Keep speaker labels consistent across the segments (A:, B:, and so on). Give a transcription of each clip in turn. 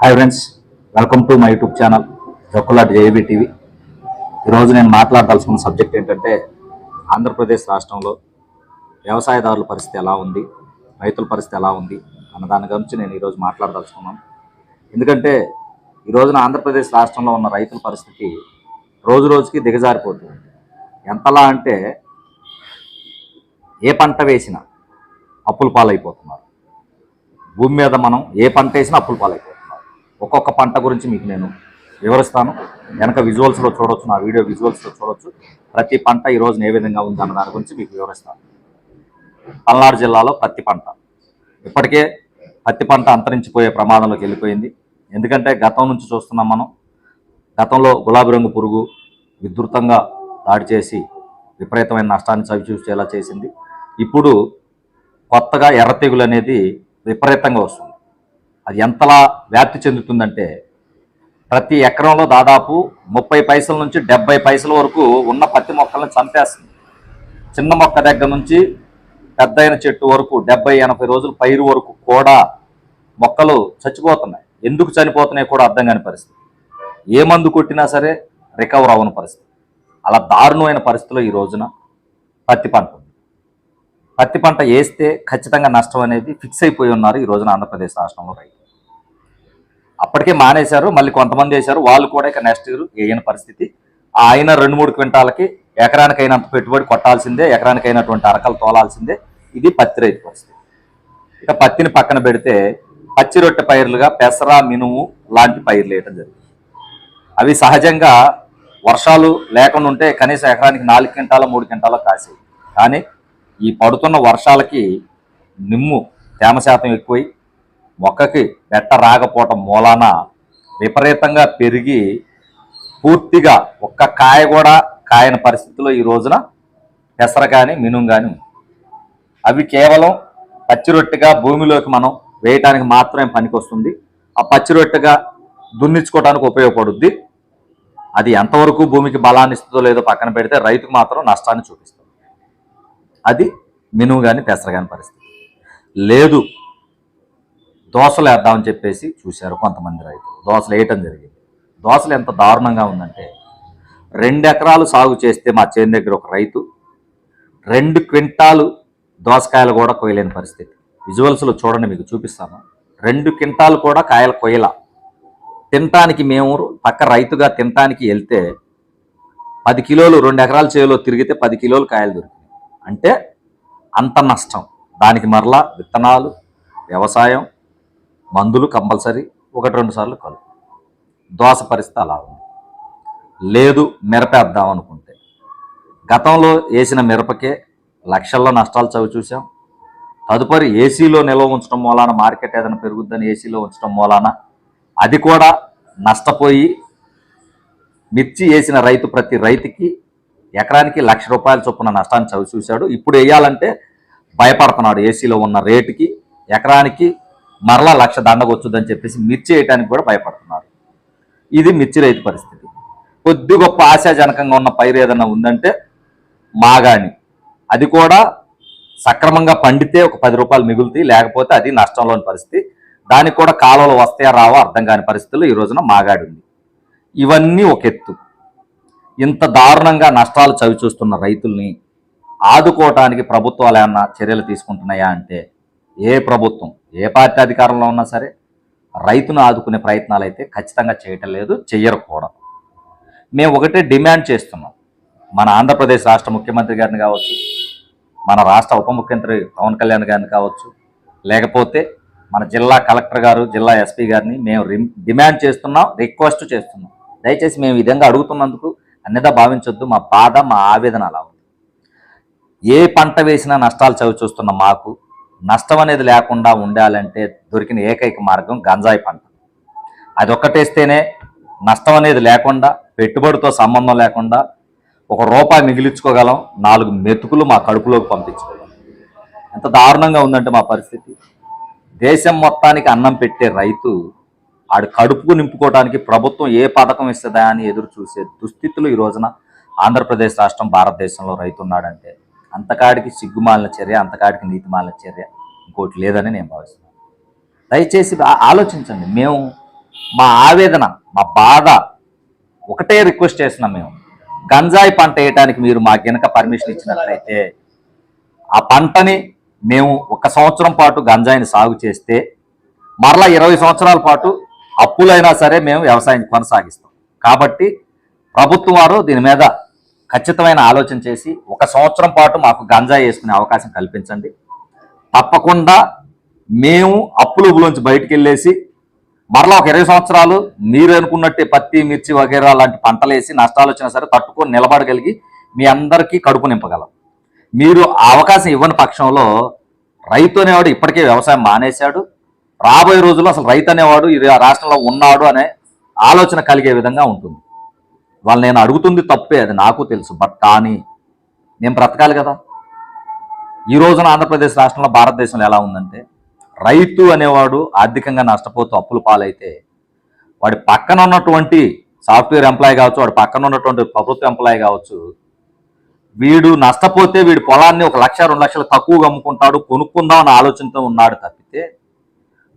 A: Hi friends, welcome to my YouTube channel జొక్కలాట్ JB TV. ఈరోజు నేను మాట్లాడదలుచుకున్న సబ్జెక్ట్ ఏంటంటే ఆంధ్రప్రదేశ్ రాష్ట్రంలో వ్యవసాయదారుల పరిస్థితి ఎలా ఉంది, రైతుల పరిస్థితి ఎలా ఉంది అన్న దాని గురించి నేను ఈరోజు మాట్లాడదలుచుకున్నాను. ఎందుకంటే ఈ రోజున ఆంధ్రప్రదేశ్ రాష్ట్రంలో ఉన్న రైతుల పరిస్థితి రోజు రోజుకి దిగజారిపోతుంది. ఎంతలా అంటే ఏ పంట వేసినా అప్పుల పాలైపోతున్నారు. భూమి మీద మనం ఏ పంట వేసినా అప్పుల పాలైపోతున్నారు. ఒక్కొక్క పంట గురించి మీకు నేను వివరిస్తాను. వెనక విజువల్స్లో చూడవచ్చు, నా వీడియో విజువల్స్లో చూడవచ్చు. ప్రతి పంట ఈ రోజున ఏ విధంగా ఉంది అన్న దాని గురించి మీకు వివరిస్తాను. పల్నాడు జిల్లాలో పత్తి పంట ఇప్పటికే పత్తి పంట అంతరించిపోయే ప్రమాదంలోకి వెళ్ళిపోయింది. ఎందుకంటే గతం నుంచి చూస్తున్నాం మనం. గతంలో గులాబీ రంగు పురుగు విస్తృతంగా దాడి చేసి విపరీతమైన నష్టాన్ని చవిచూసేలా చేసింది. ఇప్పుడు కొత్తగా ఎర్ర తెగులు అనేది విపరీతంగా వస్తుంది. అది ఎంతలా వ్యాప్తి చెందుతుందంటే ప్రతి ఎకరంలో దాదాపు 30 పైసల నుంచి 70 పైసల వరకు ఉన్న పత్తి మొక్కలను చంపేస్తుంది. చిన్న మొక్క దగ్గర నుంచి పెద్దయిన చెట్టు వరకు 70-80 రోజుల పైరు వరకు కూడా మొక్కలు చచ్చిపోతున్నాయి. ఎందుకు చనిపోతున్నాయి కూడా అర్థం కాని పరిస్థితి. ఏ మందు కొట్టినా సరే రికవర్ అవ్వని పరిస్థితి. అలా దారుణమైన పరిస్థితిలో ఈ రోజున పత్తి పంట ఉంది. పత్తి పంట వేస్తే ఖచ్చితంగా నష్టం అనేది ఫిక్స్ అయిపోయి ఉన్నారు ఈ రోజున ఆంధ్రప్రదేశ్ రాష్ట్రంలో రైతులు. అప్పటికే మానేశారు, మళ్ళీ కొంతమంది వేశారు. వాళ్ళు కూడా ఇక నెక్స్ట్ ఇయర్ వేయని పరిస్థితి. ఆయన 2-3 క్వింటాలకి ఎకరానికి అయినంత పెట్టుబడి కొట్టాల్సిందే, ఎకరానికి అయినటువంటి అరకలు తోలాల్సిందే. ఇది పత్తి రైతు పరిస్థితి. ఇక పత్తిని పక్కన పెడితే పచ్చి రొట్టె పైర్లుగా పెసర, మినుము లాంటి పైర్లు వేయటం జరిగింది. అవి సహజంగా వర్షాలు లేకుండా ఉంటే కనీసం ఎకరానికి 4 క్వింటాల 3 క్వింటాల కాసేవి. కానీ ఈ పడుతున్న వర్షాలకి నిమ్ము తేమ శాతం ఎక్కువై మొక్కకి బెట్ట రాకపోవటం మూలాన విపరీతంగా పెరిగి పూర్తిగా ఒక్క కాయ కూడా కాయని పరిస్థితిలో ఈ రోజున పెసర కానీ మినుము కానీ ఉంది. అవి కేవలం పచ్చి రొట్టెగా భూమిలోకి మనం వేయటానికి మాత్రమే పనికొస్తుంది. ఆ పచ్చి రొట్టెగా దున్నించుకోవడానికి ఉపయోగపడుద్ది. అది ఎంతవరకు భూమికి బలాన్ని ఇస్తుందో లేదో పక్కన పెడితే రైతుకు మాత్రం నష్టాన్ని చూపిస్తుంది. అది మినుము కానీ పెసర కానీ పరిస్థితి. లేదు దోసలు వేద్దామని చెప్పేసి చూశారు కొంతమంది రైతులు. దోసలు వేయటం జరిగింది. దోసలు ఎంత దారుణంగా ఉందంటే 2 ఎకరాలు సాగు చేస్తే మా చేను దగ్గర ఒక రైతు 2 క్వింటాలు దోసకాయలు కూడా కొయ్యలేని పరిస్థితి. విజువల్స్లో చూడండి, మీకు చూపిస్తాను. 2 క్వింటాలు కూడా కాయలు కొయ్యల. తినటానికి మేము పక్క రైతుగా తినటానికి వెళ్తే 10 కిలోలు 2 ఎకరాల చేలో తిరిగితే 10 కిలోలు కాయలు దొరికినాయి. అంటే అంత నష్టం. దానికి మరలా విత్తనాలు, వ్యవసాయం, మందులు కంపల్సరీ 1-2 సార్లు కలుపు. దోస పరిస్థితి అలా ఉంది. లేదు మిరపేద్దాం అనుకుంటే గతంలో వేసిన మిరపకే లక్షల్లో నష్టాలు చవి చూసాం. తదుపరి ఏసీలో నిల్వ ఉంచడం మూలాన మార్కెట్ ఏదైనా పెరుగుద్దని ఏసీలో ఉంచడం మూలాన అది కూడా నష్టపోయి మిర్చి వేసిన రైతు ప్రతి రైతుకి ఎకరానికి ₹1,00,000 చొప్పున నష్టాన్ని చవి చూశాడు. ఇప్పుడు వేయాలంటే భయపడుతున్నాడు. ఏసీలో ఉన్న రేటుకి ఎకరానికి మరలా 1,00,000 దండగొచ్చుదని చెప్పేసి మిర్చి వేయడానికి కూడా భయపడుతున్నారు. ఇది మిర్చి రైతు పరిస్థితి. కొద్ది గొప్ప ఆశాజనకంగా ఉన్న పైరు ఏదైనా ఉందంటే మాగాణి. అది కూడా సక్రమంగా పండితే ఒక ₹10 మిగులుతాయి, లేకపోతే అది నష్టంలోని పరిస్థితి. దానికి కూడా కాలువలు వస్తాయా రావో అర్థం కాని పరిస్థితుల్లో ఈ రోజున మాగాడి ఉంది. ఇవన్నీ ఒక ఎత్తు. ఇంత దారుణంగా నష్టాలు చవి చూస్తున్న రైతుల్ని ఆదుకోవటానికి ప్రభుత్వాలు ఏమన్నా చర్యలు తీసుకుంటున్నాయా అంటే ఏ ప్రభుత్వం, ఏ పార్టీ అధికారంలో ఉన్నా సరే రైతును ఆదుకునే ప్రయత్నాలు అయితే ఖచ్చితంగా చేయటం లేదు, చెయ్యరు కూడా. మేము ఒకటే డిమాండ్ చేస్తున్నాం. మన ఆంధ్రప్రదేశ్ రాష్ట్ర ముఖ్యమంత్రి గారిని కావచ్చు, మన రాష్ట్ర ఉప ముఖ్యమంత్రి పవన్ కళ్యాణ్ గారిని కావచ్చు, లేకపోతే మన జిల్లా కలెక్టర్ గారు, జిల్లా ఎస్పీ గారిని మేము డిమాండ్ చేస్తున్నాం, రిక్వెస్ట్ చేస్తున్నాం. దయచేసి మేము ఈ విధంగా అడుగుతున్నందుకు అన్నిదా భావించొద్దు. మా బాధ, మా ఆవేదన అలా ఉంది. ఏ పంట వేసినా నష్టాలు చవి చూస్తున్న మాకు నష్టం అనేది లేకుండా ఉండాలంటే దొరికిన ఏకైక మార్గం గంజాయి పంట. అది ఒక్కటేస్తేనే నష్టం అనేది లేకుండా, పెట్టుబడితో సంబంధం లేకుండా ₹1 మిగిలించుకోగలం, 4 మెతుకులు మా కడుపులోకి పంపించుకోగలం. ఎంత దారుణంగా ఉందంటే మా పరిస్థితి. దేశం మొత్తానికి అన్నం పెట్టే రైతు ఆడు కడుపుకు నింపుకోవడానికి ప్రభుత్వం ఏ పథకం ఇస్తుందా అని ఎదురు చూసే దుస్థితులు ఈ రోజున ఆంధ్రప్రదేశ్ రాష్ట్రం, భారతదేశంలో రైతు ఉన్నాడంటే అంతకాడికి సిగ్గుమాలిన చర్య, అంతకాడికి నీతిమాలిన చర్య ఇంకోటి లేదని నేను భావిస్తున్నాను. దయచేసి ఆలోచించండి. మేము మా ఆవేదన, మా బాధ ఒకటే రిక్వెస్ట్ చేస్తున్నాం మేము. గంజాయి పంట వేయడానికి మీరు మాకు గనక పర్మిషన్ ఇచ్చినట్లయితే ఆ పంటని మేము 1 సంవత్సరం పాటు గంజాయిని సాగు చేస్తే మరలా 20 సంవత్సరాల పాటు అప్పులైనా సరే మేము వ్యవసాయం కొనసాగిస్తాం. కాబట్టి ప్రభుత్వం వారు దీని మీద ఖచ్చితమైన ఆలోచన చేసి 1 సంవత్సరం పాటు మాకు గంజాయి వేసుకునే అవకాశం కల్పించండి. తప్పకుండా మేము అప్పులులోంచి బయటికి వెళ్ళేసి మరలా ఒక 20 సంవత్సరాలు మీరు అనుకున్నట్టే పత్తి, మిర్చి వగేరా లాంటి పంటలు వేసి నష్టాలు వచ్చినా సరే తట్టుకొని నిలబడగలిగి మీ అందరికీ కడుపు నింపగలం. మీరు ఆ అవకాశం ఇవ్వని పక్షంలో రైతు అనేవాడు ఇప్పటికే వ్యవసాయం మానేశాడు. రాబోయే రోజుల్లో అసలు రైతు అనేవాడు ఈ రాష్ట్రంలో ఉన్నాడు అనే ఆలోచన కలిగే విధంగా ఉంటుంది. వాళ్ళు నేను అడుగుతుంది తప్పే, అది నాకు తెలుసు. బట్ కానీ నేను బ్రతకాలి కదా. ఈ రోజున ఆంధ్రప్రదేశ్ రాష్ట్రంలో, భారతదేశంలో ఎలా ఉందంటే రైతు అనేవాడు ఆర్థికంగా నష్టపోతూ అప్పులు పాలైతే వాడి పక్కన ఉన్నటువంటి సాఫ్ట్వేర్ ఎంప్లాయీ కావచ్చు, వాడి పక్కన ఉన్నటువంటి ప్రభుత్వ ఎంప్లాయీ కావచ్చు, వీడు నష్టపోతే వీడి పొలాన్ని 1 లక్ష 2 లక్షలు తక్కువగా అమ్ముకుంటాడు, కొనుక్కుందాం అనే ఆలోచనతో ఉన్నాడు తప్పితే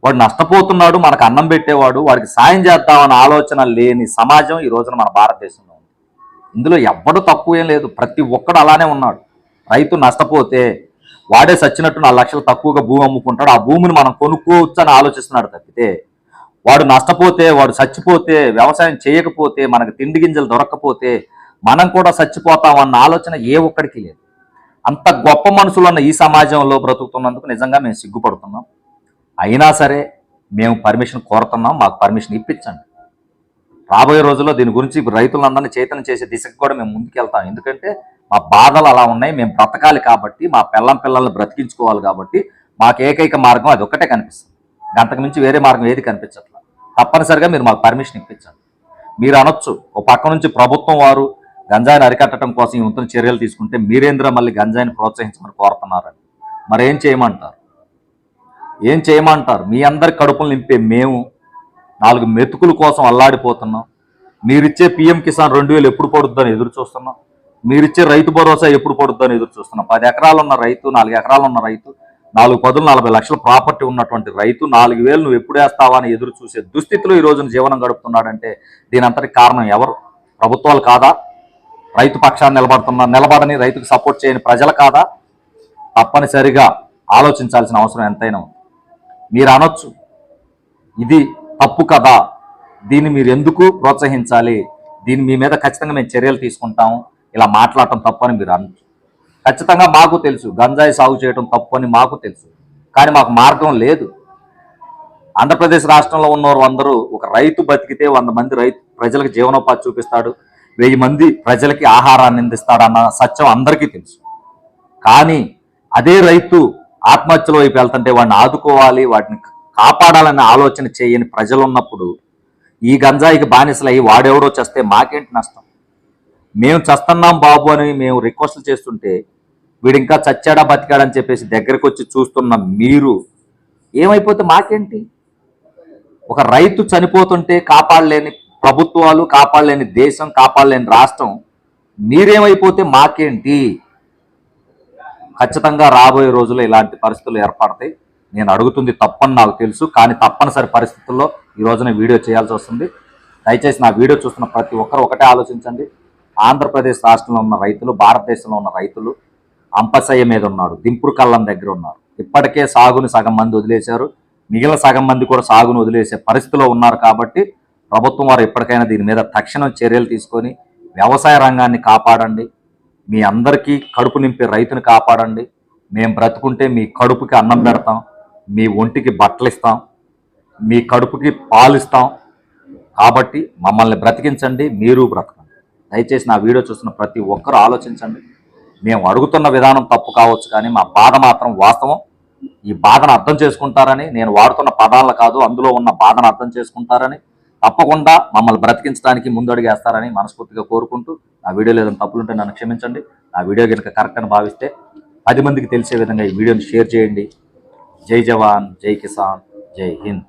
A: వాడు నష్టపోతున్నాడు, మనకు అన్నం పెట్టేవాడు, వాడికి సాయం చేద్దామన్న ఆలోచన లేని సమాజం ఈ రోజున మన భారతదేశంలో ఉంది. ఇందులో ఎవ్వడు తక్కువ ఏం లేదు, ప్రతి ఒక్కడు అలానే ఉన్నాడు. రైతు నష్టపోతే వాడే సచ్చినట్టు 4 లక్షలు తక్కువగా భూమి అమ్ముకుంటాడు, ఆ భూమిని మనం కొనుక్కోవచ్చు అని ఆలోచిస్తున్నాడు తప్పితే వాడు నష్టపోతే, వాడు చచ్చిపోతే, వ్యవసాయం చేయకపోతే, మనకు తిండి గింజలు దొరక్కపోతే మనం కూడా చచ్చిపోతామన్న ఆలోచన ఏ ఒక్కడికి లేదు. అంత గొప్ప మనుషులు ఉన్న ఈ సమాజంలో బ్రతుకుతున్నందుకు నిజంగా మేము సిగ్గుపడుతున్నాం. అయినా సరే మేము పర్మిషన్ కోరుతున్నాం, మాకు పర్మిషన్ ఇప్పించండి. రాబోయే రోజుల్లో దీని గురించి రైతులందరినీ చైతన్యం చేసే దిశకు కూడా మేము ముందుకెళ్తాం. ఎందుకంటే మా బాధలు అలా ఉన్నాయి, మేము బ్రతకాలి కాబట్టి, మా పిల్లల్ని బ్రతికించుకోవాలి కాబట్టి మాకు ఏకైక మార్గం అది ఒక్కటే కనిపిస్తుంది. గంటకు మించి వేరే మార్గం ఏది కనిపించట్లేదు. తప్పనిసరిగా మీరు మాకు పర్మిషన్ ఇప్పించండి. మీరు అనొచ్చు, ఓ పక్క నుంచి ప్రభుత్వం వారు గంజాయిని అరికట్టడం కోసం ఈ వంతున చర్యలు తీసుకుంటే మీరేంద్ర మళ్ళీ గంజాయిని ప్రోత్సహించమని కోరుతున్నారని. మరి ఏం చేయమంటారు? ఏం చేయమంటారు? మీ అందరి కడుపులు నింపే మేము 4 మెతుకుల కోసం అల్లాడిపోతున్నాం. మీరిచ్చే PM కిసాన్ 2000 ఎప్పుడు పడుద్దని ఎదురు చూస్తున్నాం. మీరిచ్చే రైతు భరోసా ఎప్పుడు పడుద్దని ఎదురు చూస్తున్నాం. 10 ఎకరాలు ఉన్న రైతు, 4 ఎకరాలు ఉన్న రైతు, 4 పదులు 40 లక్షల ప్రాపర్టీ ఉన్నటువంటి రైతు 4000 నువ్వు ఎప్పుడు వేస్తావా అని ఎదురు చూసే దుస్థితిలో ఈ రోజున జీవనం గడుపుతున్నాడంటే దీని అంతటికి కారణం ఎవరు? ప్రభుత్వాలు కాదా? రైతు పక్షాన్ని నిలబడని, రైతుకు సపోర్ట్ చేయని ప్రజలు కాదా? తప్పనిసరిగా ఆలోచించాల్సిన అవసరం ఎంతైనా ఉంది. మీరు అనొచ్చు, ఇది తప్పు కదా, దీన్ని మీరు ఎందుకు ప్రోత్సహించాలి, దీన్ని మీ మీద ఖచ్చితంగా మేము చర్యలు తీసుకుంటాము, ఇలా మాట్లాడటం తప్పు అని మీరు అనొచ్చు. ఖచ్చితంగా మాకు తెలుసు గంజాయి సాగు చేయడం తప్పు అని మాకు తెలుసు. కానీ మాకు మార్గం లేదు. ఆంధ్రప్రదేశ్ రాష్ట్రంలో ఉన్నవారు అందరూ ఒక రైతు బతికితే 100 మంది ప్రజలకు జీవనోపాధి చూపిస్తాడు, 1000 మంది ప్రజలకి ఆహారాన్ని అందిస్తాడు అన్న సత్యం అందరికీ తెలుసు. కానీ అదే రైతు ఆత్మహత్యల వైపు వెళ్తుంటే వాడిని ఆదుకోవాలి, వాటిని కాపాడాలనే ఆలోచన చేయని ప్రజలు ఉన్నప్పుడు ఈ గంజాయికి బానిసలయ్యి వాడెవడో చేస్తే మాకేంటి నష్టం? మేము చస్తున్నాం బాబు అని మేము రిక్వెస్ట్లు చేస్తుంటే వీడు ఇంకా చచ్చాడా బతికాడని చెప్పేసి దగ్గరకు వచ్చి చూస్తున్న మీరు ఏమైపోతే మాకేంటి? ఒక రైతు చనిపోతుంటే కాపాడలేని ప్రభుత్వాలు, కాపాడలేని దేశం, కాపాడలేని రాష్ట్రం మీరేమైపోతే మాకేంటి? ఖచ్చితంగా రాబోయే రోజుల్లో ఇలాంటి పరిస్థితులు ఏర్పడతాయి. నేను అడుగుతుంది తప్పని నాకు తెలుసు, కానీ తప్పనిసరి పరిస్థితుల్లో ఈ రోజున వీడియో చేయాల్సి వస్తుంది. దయచేసి నా వీడియో చూస్తున్న ప్రతి ఒక్కరు ఒకటే ఆలోచించండి. ఆంధ్రప్రదేశ్ రాష్ట్రంలో ఉన్న రైతులు, భారతదేశంలో ఉన్న రైతులు అంపశయ్య మీద ఉన్నాడు, దింపుడు కళ్ళం దగ్గర ఉన్నారు. ఇప్పటికే సాగుని సగం మంది వదిలేశారు, మిగిలిన సగం మంది కూడా సాగును వదిలేసే పరిస్థితిలో ఉన్నారు. కాబట్టి ప్రభుత్వం వారు ఎప్పటికైనా దీని మీద తక్షణం చర్యలు తీసుకొని వ్యవసాయ రంగాన్ని కాపాడండి. మీ అందరికీ కడుపు నింపే రైతుని కాపాడండి. మేము బ్రతుకుంటే మీ కడుపుకి అన్నం పెడతాం, మీ ఒంటికి బట్టలు ఇస్తాం, మీ కడుపుకి పాలు ఇస్తాం. కాబట్టి మమ్మల్ని బ్రతికించండి, మీరు బ్రతకండి. దయచేసి నా వీడియో చూస్తున్న ప్రతి ఒక్కరూ ఆలోచించండి. మేము అడుగుతున్న విధానం తప్పు కావచ్చు, కానీ మా బాధ మాత్రం వాస్తవం. ఈ బాధను అర్థం చేసుకుంటారని, నేను వాడుతున్న పదాలను కాదు అందులో ఉన్న బాధను అర్థం చేసుకుంటారని, తప్పకుండా మమ్మల్ని బ్రతికించడానికి ముందడుగేస్తారని మనస్ఫూర్తిగా కోరుకుంటూ, నా వీడియోలో ఏదైనా తప్పులుంటే నన్ను క్షమించండి. నా వీడియో కనుక కరెక్ట్ అని భావిస్తే 10 మందికి తెలిసే విధంగా ఈ వీడియోని షేర్ చేయండి. జై జవాన్, జై కిసాన్, జై హింద్.